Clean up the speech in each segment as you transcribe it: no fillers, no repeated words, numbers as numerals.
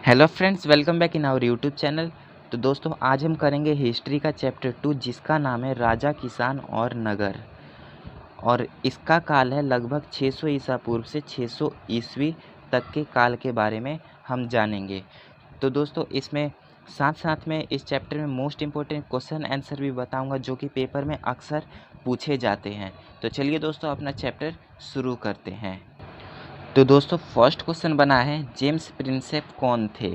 Hello friends, welcome back in our YouTube channel. तो दोस्तों, आज हम करेंगे हिस्ट्री का चैप्टर 2 जिसका नाम है राजा, किसान और नगर। और इसका काल है लगभग 600 ईसा पूर्व से 600 ईस्वी तक के काल के बारे में हम जानेंगे। तो दोस्तों, इसमें साथ साथ में इस चैप्टर में मोस्ट इम्पोर्टेंट क्वेश्चन आंसर भी बताऊंगा जो कि पेपर में अक्सर पूछे जाते हैं। तो चलिए दोस्तों, अपना चैप्टर शुरू करते हैं। तो दोस्तों, फर्स्ट क्वेश्चन बना है, जेम्स प्रिंसेप कौन थे।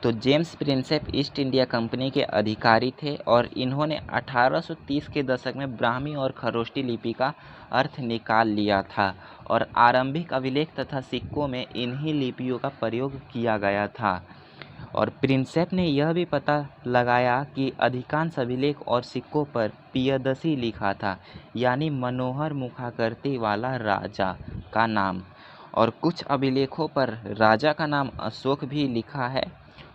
तो James Prinsep east India company के अधिकारी थे और इन्होंने 1830 के दशक में ब्राह्मी और खरोष्टी लिपि का अर्थ निकाल लिया था और आरंभिक अभिलेख तथा सिक्कों में इन्हीं लिपियों का प्रयोग किया गया था। और प्रिंसेप ने यह भी पता लगाया कि अधिकांश अभिलेख और सिक्कों पर पियदसी लिखा था, यानी मनोहर मुखाकृति वाला राजा का नाम। और कुछ अभिलेखों पर राजा का नाम अशोक भी लिखा है।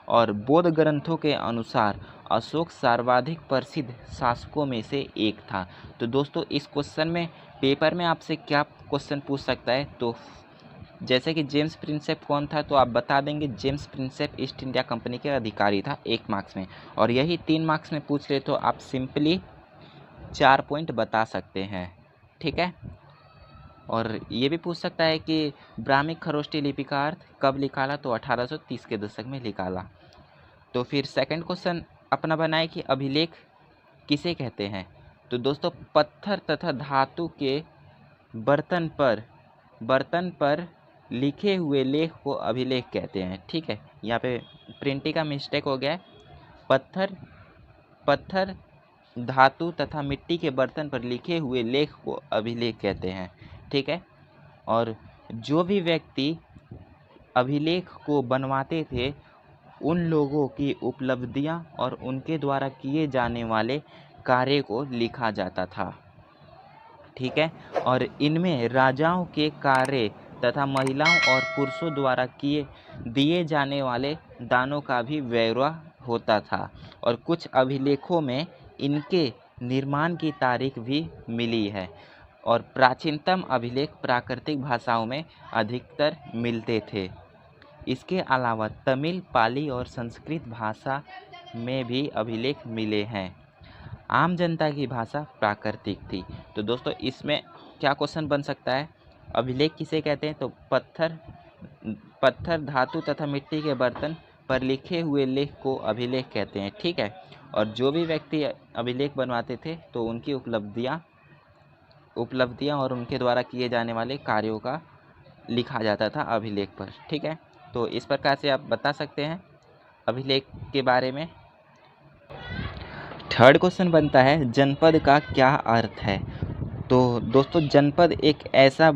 और बौद्ध ग्रंथों के अनुसार अशोक सर्वाधिक प्रसिद्ध शासकों में से एक था। तो दोस्तों, इस क्वेश्चन में पेपर में आपसे क्या क्वेश्चन पूछ सकता है, तो जैसे कि जेम्स प्रिंसेप कौन था, तो आप बता देंगे James Prinsep east India company के अधिकारी था 1 मार्क्स में। और यही 3 मार्क्स में पूछ ले तो आप सिंपली 4 पॉइंट बता सकते हैं, ठीक है। और ये भी पूछ सकता है कि ब्राह्मी खरोष्टी लिपि का अर्थ कब निकाला, तो 1830 के दशक में निकाला। तो फिर सेकंड क्वेश्चन अपना बनाए कि अभिलेख किसे कहते हैं। तो दोस्तों, पत्थर तथा धातु के बर्तन पर लिखे हुए लेख को अभिलेख कहते हैं, ठीक है। यहाँ पे प्रिंटिंग का मिस्टेक हो गया है। पत्थर धातु तथा मिट्टी के बर्तन पर लिखे हुए लेख को अभिलेख कहते हैं, ठीक है। और जो भी व्यक्ति अभिलेख को बनवाते थे उन लोगों की उपलब्धियां और उनके द्वारा किए जाने वाले कार्य को लिखा जाता था, ठीक है। और इनमें राजाओं के कार्य तथा महिलाओं और पुरुषों द्वारा दिए जाने वाले दानों का भी ब्यौरा होता था। और कुछ अभिलेखों में इनके निर्माण की तारीख भी मिली है। और प्राचीनतम अभिलेख प्राकृतिक भाषाओं में अधिकतर मिलते थे। इसके अलावा तमिल, पाली और संस्कृत भाषा में भी अभिलेख मिले हैं। आम जनता की भाषा प्राकृतिक थी। तो दोस्तों, इसमें क्या क्वेश्चन बन सकता है, अभिलेख किसे कहते हैं, तो पत्थर धातु तथा मिट्टी के बर्तन पर लिखे हुए लेख को अभिलेख कहते हैं, ठीक है। और जो भी व्यक्ति अभिलेख बनवाते थे तो उनकी उपलब्धियां और उनके द्वारा किए जाने वाले कार्यों का लिखा जाता था अभिलेख पर, ठीक है। तो इस प्रकार से आप बता सकते हैं अभिलेख के बारे में। थर्ड क्वेश्चन बनता है, जनपद का क्या अर्थ है। तो दोस्तों, जनपद एक ऐसा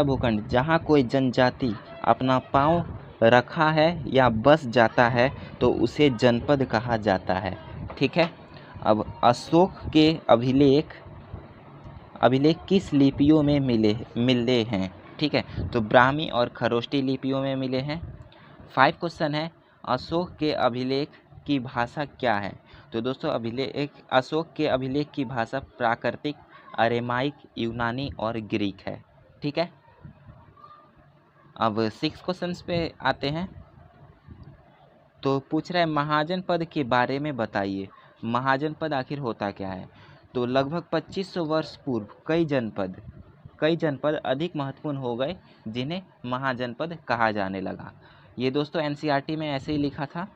भूखंड जहाँ कोई जनजाति अपना पांव रखा है या बस जाता है तो उसे जनपद कहा जाता है, ठीक है। अब अशोक के अभिलेख किस लिपियों में मिले हैं, ठीक है। तो ब्राह्मी और खरोष्टी लिपियों में मिले हैं। 5 क्वेश्चन है, अशोक के अभिलेख की भाषा क्या है। तो दोस्तों, अशोक के अभिलेख की भाषा प्राकृतिक, अरेमाइक, यूनानी और ग्रीक है, ठीक है। अब 6 क्वेश्चंस पे आते हैं। तो पूछ रहा है, महाजन पद के बारे में बताइए। महाजन पद आखिर होता क्या है। तो लगभग 2500 वर्ष पूर्व कई जनपद अधिक महत्वपूर्ण हो गए जिन्हें महाजनपद कहा जाने लगा। ये दोस्तों एनसीईआरटी में ऐसे ही लिखा था।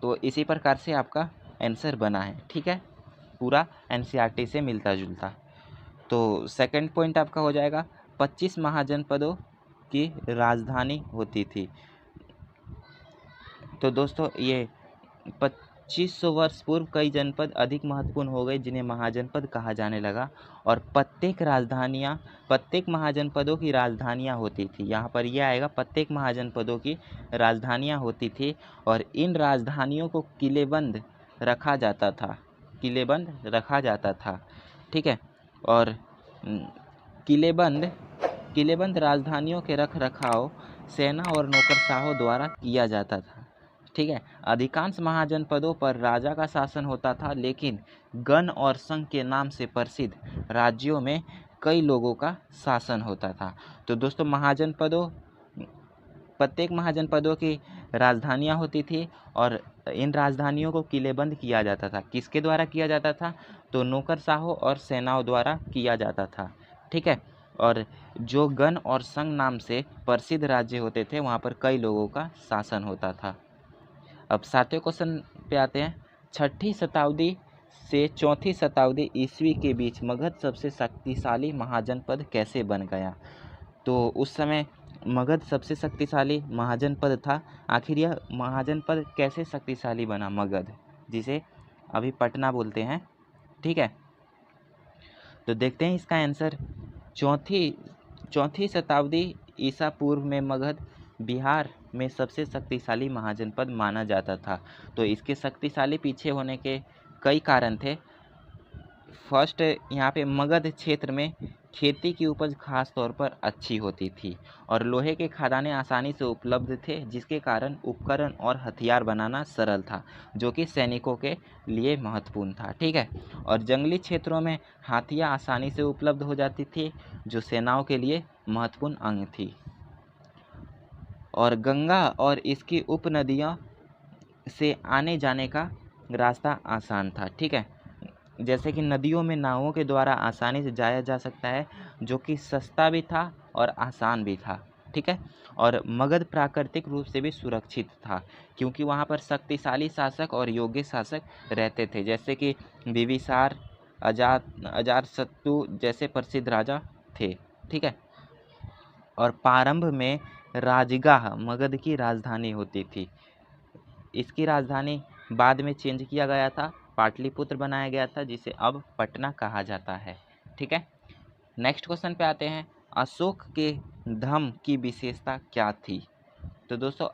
तो इसी प्रकार से आपका आंसर बना है, ठीक है, पूरा एनसीईआरटी से मिलता जुलता। तो सेकंड पॉइंट आपका हो जाएगा, 25 महाजनपदों की राजधानी होती थी। तो दोस्तों, ये 2500 वर्ष पूर्व कई जनपद अधिक महत्वपूर्ण हो गए जिन्हें महाजनपद कहा जाने लगा। और प्रत्येक महाजनपदों की राजधानियाँ होती थी। यहाँ पर यह आएगा, प्रत्येक महाजनपदों की राजधानियाँ होती थी और इन राजधानियों को किलेबंद रखा जाता था, ठीक है। और किलेबंद राजधानियों के रख रखाव सेना और नौकरशाहों द्वारा किया जाता था, ठीक है। अधिकांश महाजनपदों पर राजा का शासन होता था, लेकिन गण और संघ के नाम से प्रसिद्ध राज्यों में कई लोगों का शासन होता था। तो दोस्तों, महाजनपदों प्रत्येक महाजनपदों की राजधानियाँ होती थी और इन राजधानियों को किलेबंद किया जाता था। किसके द्वारा किया जाता था? तो नौकरशाहों और सेनाओं द्वारा किया जाता था। ठीक है। और जो गण और संघ नाम से प्रसिद्ध राज्य होते थे वहाँ पर कई लोगों का शासन होता था। अब 7वें क्वेश्चन पे आते हैं। 6ठी शताब्दी से 4ठी शताब्दी ईस्वी के बीच मगध सबसे शक्तिशाली महाजनपद कैसे बन गया? तो उस समय मगध सबसे शक्तिशाली महाजनपद था। आखिर यह महाजनपद कैसे शक्तिशाली बना मगध, जिसे अभी पटना बोलते हैं? ठीक है, तो देखते हैं इसका आंसर। चौथी शताब्दी ईसा पूर्व में मगध बिहार में सबसे शक्तिशाली महाजनपद माना जाता था। तो इसके शक्तिशाली पीछे होने के कई कारण थे। फर्स्ट, यहाँ पे मगध क्षेत्र में खेती की उपज खास तौर पर अच्छी होती थी और लोहे के खदानें आसानी से उपलब्ध थे, जिसके कारण उपकरण और हथियार बनाना सरल था, जो कि सैनिकों के लिए महत्वपूर्ण था। ठीक है, और जंगली क्षेत्रों में हाथियाँ आसानी से उपलब्ध हो जाती थी, जो सेनाओं के लिए महत्वपूर्ण अंग थी। और गंगा और इसकी उपनदियों से आने जाने का रास्ता आसान था। ठीक है, जैसे कि नदियों में नावों के द्वारा आसानी से जाया जा सकता है, जो कि सस्ता भी था और आसान भी था। ठीक है, और मगध प्राकृतिक रूप से भी सुरक्षित था, क्योंकि वहाँ पर शक्तिशाली शासक और योग्य शासक रहते थे, जैसे कि बिंबिसार, अजातशत्रु जैसे प्रसिद्ध राजा थे। ठीक है, और प्रारंभ में राजगाह मगध की राजधानी होती थी। इसकी राजधानी बाद में चेंज किया गया था, पाटलिपुत्र बनाया गया था, जिसे अब पटना कहा जाता है। ठीक है, नेक्स्ट क्वेश्चन पे आते हैं। अशोक के धम्म की विशेषता क्या थी? तो दोस्तों,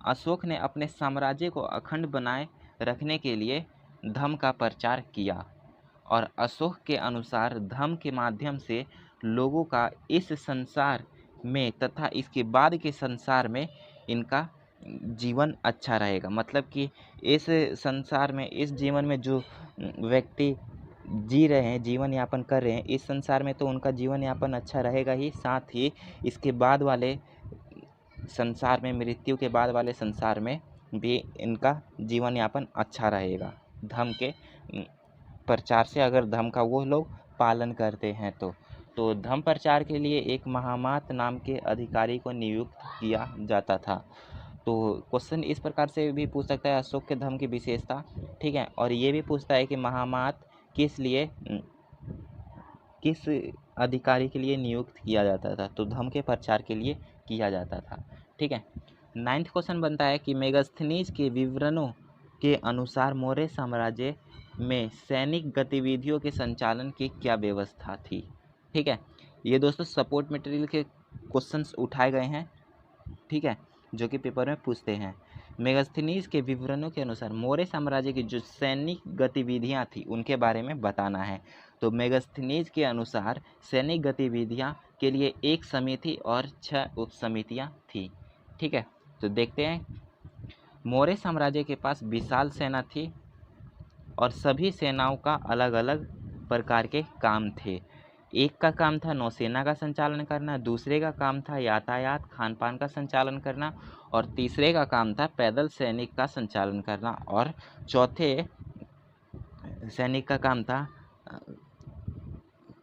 अशोक ने अपने साम्राज्य को अखंड बनाए रखने के लिए धम्म का प्रचार किया और अशोक के अनुसार धम्म के माध्यम से लोगों का इस संसार में तथा इसके बाद के संसार में इनका जीवन अच्छा रहेगा। मतलब कि इस संसार में, इस जीवन में जो व्यक्ति जी रहे हैं, जीवन यापन कर रहे हैं इस संसार में, तो उनका जीवन यापन अच्छा रहेगा ही, साथ ही इसके बाद वाले संसार में, मृत्यु के बाद वाले संसार में भी इनका जीवन यापन अच्छा रहेगा धर्म के प्रचार से, अगर धर्म का वो लोग पालन करते हैं तो धर्म प्रचार के लिए एक महामात नाम के अधिकारी को नियुक्त किया जाता था। तो क्वेश्चन इस प्रकार से भी पूछ सकता है, अशोक के धर्म की विशेषता। ठीक है, और ये भी पूछता है कि महामात किस अधिकारी के लिए नियुक्त किया जाता था? तो धर्म के प्रचार के लिए किया जाता था। ठीक है, 9th क्वेश्चन बनता है कि मेगास्थनीज के विवरणों के अनुसार मौर्य साम्राज्य में सैनिक गतिविधियों के संचालन की क्या व्यवस्था थी? ठीक है, ये दोस्तों सपोर्ट मटेरियल के क्वेश्चंस उठाए गए हैं। ठीक है, जो कि पेपर में पूछते हैं। मेगास्थनीज के विवरणों के अनुसार मौर्य साम्राज्य की जो सैनिक गतिविधियां थी उनके बारे में बताना है। तो मेगास्थनीज के अनुसार सैनिक गतिविधियां के लिए एक समिति और 6 उप समितियां थी। ठीक है, तो देखते हैं। मौर्य साम्राज्य के पास विशाल सेना थी और सभी सेनाओं का अलग अलग प्रकार के काम थे। एक का काम था नौसेना का संचालन करना, दूसरे का काम था यातायात खान पान का संचालन करना और तीसरे का काम था पैदल सैनिक का संचालन करना और चौथे सैनिक का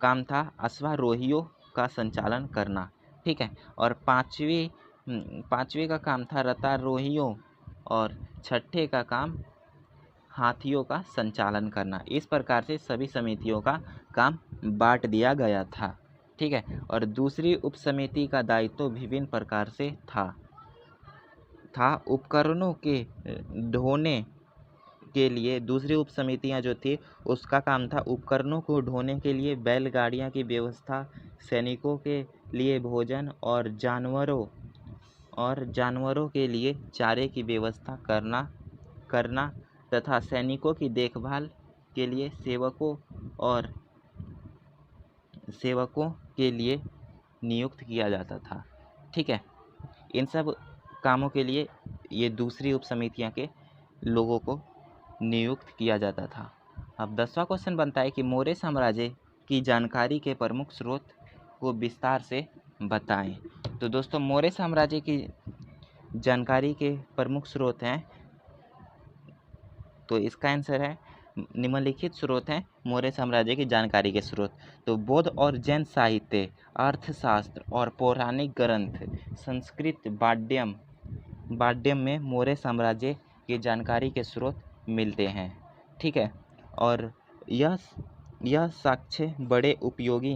काम था अश्वारोहियों का संचालन करना। ठीक है, और पांचवी का काम था रथारोहियों और छठे का काम हाथियों का संचालन करना। इस प्रकार से सभी समितियों का काम बांट दिया गया था। ठीक है, और दूसरी उप समिति का दायित्व विभिन्न प्रकार से था उपकरणों के ढोने के लिए। दूसरी उप समितियाँ जो थी उसका काम था उपकरणों को ढोने के लिए बैलगाड़ियाँ की व्यवस्था, सैनिकों के लिए भोजन और जानवरों के लिए चारे की व्यवस्था करना तथा सैनिकों की देखभाल के लिए सेवकों के लिए नियुक्त किया जाता था। ठीक है, इन सब कामों के लिए ये दूसरी उप समितियाँ के लोगों को नियुक्त किया जाता था। अब 10वां क्वेश्चन बनता है कि मौर्य साम्राज्य की जानकारी के प्रमुख स्रोत को विस्तार से बताएं। तो दोस्तों मौर्य साम्राज्य की जानकारी के प्रमुख स्रोत हैं, तो इसका आंसर है निम्नलिखित स्रोत हैं मौर्य साम्राज्य की जानकारी के स्रोत। तो बौद्ध और जैन साहित्य, अर्थशास्त्र और पौराणिक ग्रंथ, संस्कृत, वाड्यम में मौर्य साम्राज्य की जानकारी के स्रोत मिलते हैं। ठीक है, और यह साक्ष्य बड़े उपयोगी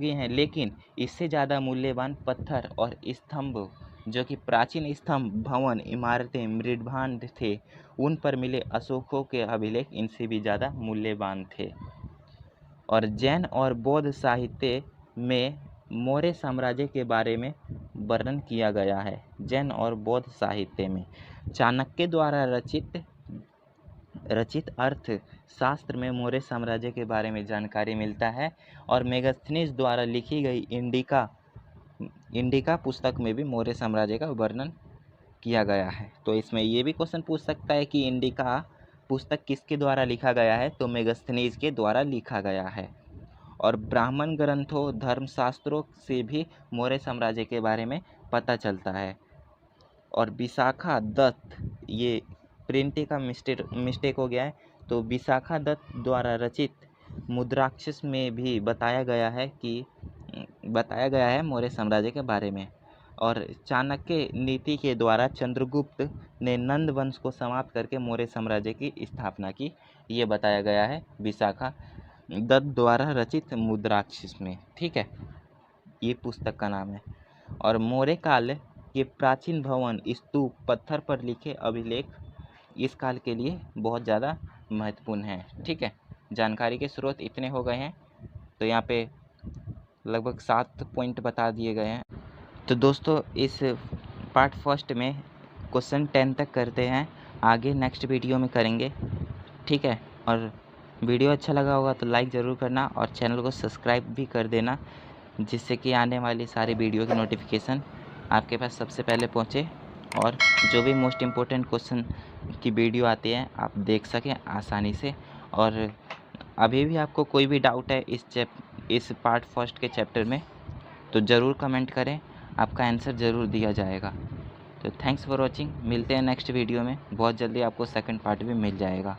हैं, लेकिन इससे ज़्यादा मूल्यवान पत्थर और स्तंभ, जो कि प्राचीन स्तंभ, भवन, इमारतें, मृद्भांड थे, उन पर मिले अशोकों के अभिलेख इनसे भी ज़्यादा मूल्यवान थे। और जैन और बौद्ध साहित्य में मौर्य साम्राज्य के बारे में वर्णन किया गया है। जैन और बौद्ध साहित्य में चाणक्य द्वारा रचित अर्थशास्त्र में मौर्य साम्राज्य के बारे में जानकारी मिलता है, और मेगास्थनीज द्वारा लिखी गई इंडिका पुस्तक में भी मौर्य साम्राज्य का वर्णन किया गया है। तो इसमें ये भी क्वेश्चन पूछ सकता है कि इंडिका पुस्तक किसके द्वारा लिखा गया है, तो मेगास्थनीज के द्वारा लिखा गया है। और ब्राह्मण ग्रंथों, धर्मशास्त्रों से भी मौर्य साम्राज्य के बारे में पता चलता है। और विशाखा दत्त, ये प्रिंटिंग का मिस्टेक हो गया है, तो विशाखा दत्त द्वारा रचित मुद्राक्षस में भी बताया गया है मौर्य साम्राज्य के बारे में। और चाणक्य नीति के द्वारा चंद्रगुप्त ने नंद वंश को समाप्त करके मौर्य साम्राज्य की स्थापना की, ये बताया गया है विशाखा दत्त द्वारा रचित मुद्राक्षस में। ठीक है, ये पुस्तक का नाम है। और मौर्य काल के प्राचीन भवन, स्तूप, पत्थर पर लिखे अभिलेख इस काल के लिए बहुत ज़्यादा महत्वपूर्ण हैं। ठीक है, जानकारी के स्रोत इतने हो गए हैं, तो यहाँ पे लगभग 7 पॉइंट बता दिए गए हैं। तो दोस्तों इस पार्ट फर्स्ट में क्वेश्चन 10 तक करते हैं, आगे नेक्स्ट वीडियो में करेंगे। ठीक है, और वीडियो अच्छा लगा होगा तो लाइक ज़रूर करना और चैनल को सब्सक्राइब भी कर देना, जिससे कि आने वाली सारी वीडियो की नोटिफिकेशन आपके पास सबसे पहले पहुँचे, और जो भी मोस्ट इम्पोर्टेंट क्वेश्चन की वीडियो आती है आप देख सकें आसानी से। और अभी भी आपको कोई भी डाउट है इस पार्ट फर्स्ट के चैप्टर में, तो ज़रूर कमेंट करें, आपका आंसर ज़रूर दिया जाएगा। तो थैंक्स फॉर वॉचिंग, मिलते हैं नेक्स्ट वीडियो में, बहुत जल्दी आपको सेकंड पार्ट भी मिल जाएगा।